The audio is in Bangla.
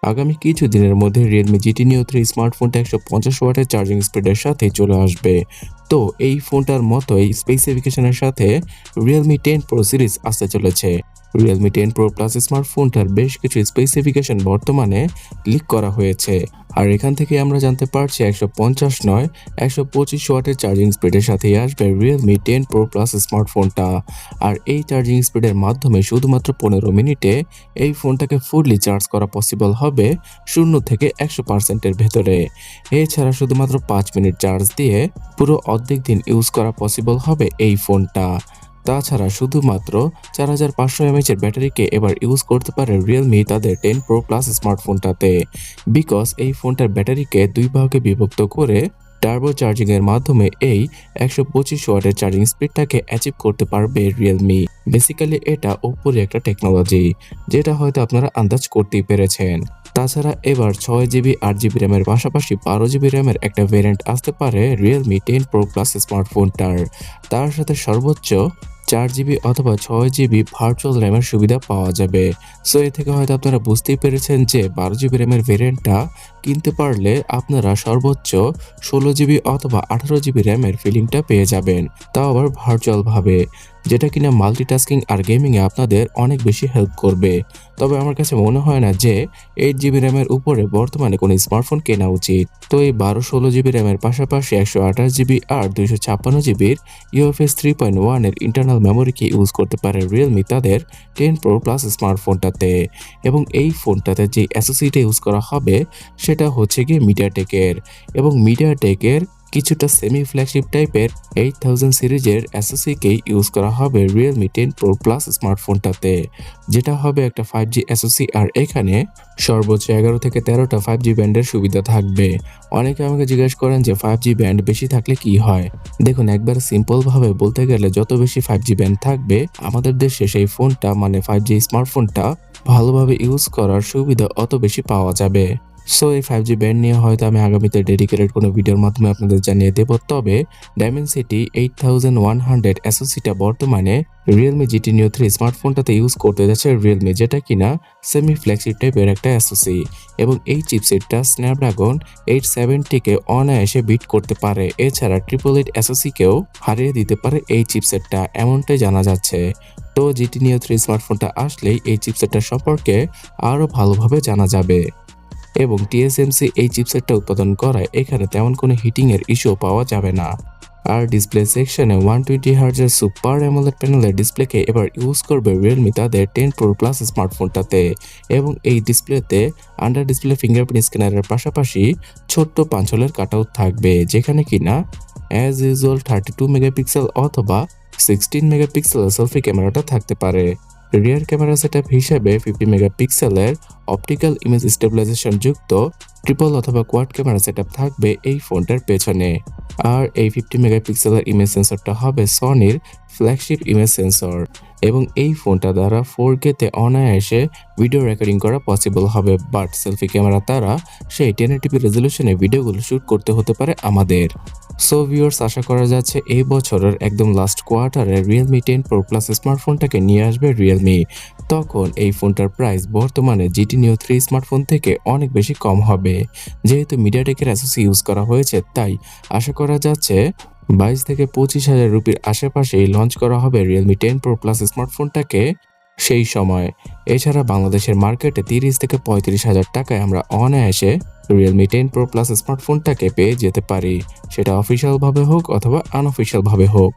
আগামী কিছু দিনের মধ্যে Realme GT Neo 3 স্মার্টফোনটা 150 ওয়াটের চার্জিং স্পিডের সাথে চলে আসবে। তো এই ফোনটার মতোই স্পেসিফিকেশনের সাথে Realme 10 Pro সিরিজ আসতে চলেছে। Realme 10 Pro Plus স্মার্টফোনটার বেশ কিছু স্পেসিফিকেশন বর্তমানে লিক করা হয়েছে। আর এখান থেকে আমরা জানতে পারছি 150 নয় 125 ওয়াটের চার্জিং স্পিডের সাথেই আসবে Realme 10 Pro Plus স্মার্টফোনটা। আর এই চার্জিং স্পিডের মাধ্যমে শুধুমাত্র 15 মিনিটে এই ফোনটাকে ফুললি চার্জ করা পসিবল হবে 0 থেকে 100% এর ভেতরে। এছাড়া শুধুমাত্র 5 মিনিট চার্জ দিয়ে পুরো অর্ধেক দিন ইউজ করা পসিবল হবে এই ফোনটা। তাছাড়া শুধুমাত্র 4500 mAh এর ব্যাটারিকে এবার ইউজ করতে পারে Realme তাদের 10 Pro Plus স্মার্টফোনটাতে। বিকজ এই ফোনটার ব্যাটারিকে দুই ভাগে বিভক্ত করে টার্বো চার্জিং এর মাধ্যমে এই 125 ওয়াটের চার্জিং স্পিডটাকে অ্যাচিভ করতে পারবে Realme। বেসিক্যালি এটা ওপোর একটা টেকনোলজি, যেটা হয়তো আপনারা আন্দাজ করতেই পেরেছেন। তাছাড়া এবার 6GB 8GB র্যামের পাশাপাশি 12GB র্যামের একটা ভেরিয়েন্ট আসতে পারে Realme 10 Pro Plus স্মার্টফোনটার। তার সাথে সর্বোচ্চ 4GB অথবা 6GB ভার্চুয়াল র্যামের সুবিধা পাওয়া যাবে। সো এ থেকে হয়তো আপনারা বুঝতেই পেরেছেন যে 12GB র্যামের ভেরিয়েন্টটা কিনতে পারলে আপনারা সর্বোচ্চ 16GB অথবা 18GB র্যামের ফিলিংটা পেয়ে যাবেন, তাও আবার ভার্চুয়াল ভাবে, যেটা কিনা মাল্টিটাস্কিং আর গেমিংয়ে আপনাদের অনেক বেশি হেল্প করবে। তবে আমার কাছে মনে হয় না যে 8GB র্যামের উপরে বর্তমানে কোনো স্মার্টফোন কেনা উচিত। তো এই 12-16GB র্যামের পাশাপাশি 128GB আর 256GBর UFS 3.1 এর ইন্টারনাল মেমোরিকে ইউজ করতে পারে Realme তাদের 10 Pro Plus স্মার্টফোনটাতে। এবং এই ফোনটাতে যে অ্যাসোসিয়েট ইউজ করা হবে সেটা হচ্ছে গিয়ে মিডিয়াটেকের, এবং মিডিয়াটেকের কিছুটা সেমি ফ্ল্যাগশিপ টাইপের 8000 সিরিজের অ্যাসোসিকেই ইউজ করা হবে Realme 10 Pro Plus স্মার্টফোনটাতে, যেটা হবে একটা 5G অ্যাসোসি। আর এখানে সর্বোচ্চ 11 থেকে 13টা 5G ব্যান্ডের সুবিধা থাকবে। অনেকে আমাকে জিজ্ঞেস করেন যে 5G ব্যান্ড বেশি থাকলে কি হয়। দেখুন, একবার সিম্পল ভাবে বলতে গেলে যত বেশি 5G ব্যান্ড থাকবে আমাদের দেশে সেই ফোনটা মানে 5G স্মার্টফোনটা ভালোভাবে ইউজ করার সুবিধা অত বেশি পাওয়া যাবে। সো এই 5G ব্যান্ড নিয়ে হয়তো আমি আগামীতে ডেডিকেটেড কোনো ভিডিওর মাধ্যমে আপনাদের জানিয়ে দেব। তবে Dimensity 8100 অ্যাসোসিটা বর্তমানে Realme GT Neo 3 স্মার্টফোনটাতে ইউজ করতে যাচ্ছে Realme, যেটা কিনা সেমি ফ্ল্যাগশিপ টাইপের একটা অ্যাসোসি। এবং এই চিপসেটটা স্ন্যাপড্রাগন 870কে অনায়াসে বিট করতে পারে। এছাড়া 888 অ্যাসোসিকেও হারিয়ে দিতে পারে এই চিপসেটটা, এমনটাই জানা যাচ্ছে। তো GT Neo 3 স্মার্টফোনটা আসলেই এই চিপসেটটা সম্পর্কে আরও ভালোভাবে জানা যাবে। এবং TSMC এই চিপসেটটা উৎপাদন করায় এখানে তেমন কোনো হিটিং এর ইস্যু পাওয়া যাবে না। আর ডিসপ্লে সেকশনে 120Hz এর সুপার অ্যামোলেড প্যানেলের ডিসপ্লেকে এবার ইউজ করবে Realme তাদের 10 Pro Plus স্মার্টফোনটাতে। এবং এই ডিসপ্লেতে আন্ডার ডিসপ্লে ফিঙ্গারপ্রিন্ট স্ক্যানারের পাশাপাশি ছোট্ট পাঁচলের কাটআউট থাকবে, যেখানে কিনা অ্যাজ ইউজুয়াল 32 মেগাপিক্সেল অথবা 16 মেগাপিক্সেল সেলফি ক্যামেরাটা থাকতে পারে। রিয়ার ক্যামেরা সেটআপ হিসেবে 50 মেগাপিক্সেলের অপটিক্যাল ইমেজ স্টেবিলাইজেশন যুক্ত ট্রিপল অথবা কোয়াড ক্যামেরা সেটআপ থাকবে এই ফোনটার পেছনে। আর এই 50 মেগাপিক্সেলের ইমেজ সেন্সরটা হবে সনির ফ্ল্যাগশিপ ইমেজ সেন্সর। এবং এই ফোনটা দ্বারা 4K তে অনায়াসে ভিডিও রেকর্ডিং করা পসিবল হবে, বাট সেলফি ক্যামেরা দ্বারা সেই 1080p রেজলিউশনে ভিডিওগুলো শুট করতে হতে পারে আমাদের। সো ভিউয়ার্স, আশা করা যাচ্ছে এই বছরের একদম লাস্ট কোয়ার্টারে Realme 10 Pro Plus স্মার্টফোনটাকে নিয়ে আসবে Realme। তখন এই ফোনটার প্রাইস বর্তমানে GT Neo 3 স্মার্টফোন থেকে অনেক বেশি কম হবে। যেহেতু মিডিয়াটেকের অ্যাসোসি ইউজ করা হয়েছে, তাই আশা করা যাচ্ছে 22 থেকে 25,000 রুপির আশেপাশেই লঞ্চ করা হবে Realme 10 Pro Plus স্মার্টফোনটাকে সেই সময়। এছাড়া বাংলাদেশের মার্কেটে 30 থেকে 35,000 টাকায় আমরা অনায়াসে Realme 10 Pro Plus স্মার্টফোনটাকে পেয়ে যেতে পারি, সেটা অফিসিয়াল ভাবে হোক অথবা আনঅফিসিয়াল ভাবে হোক।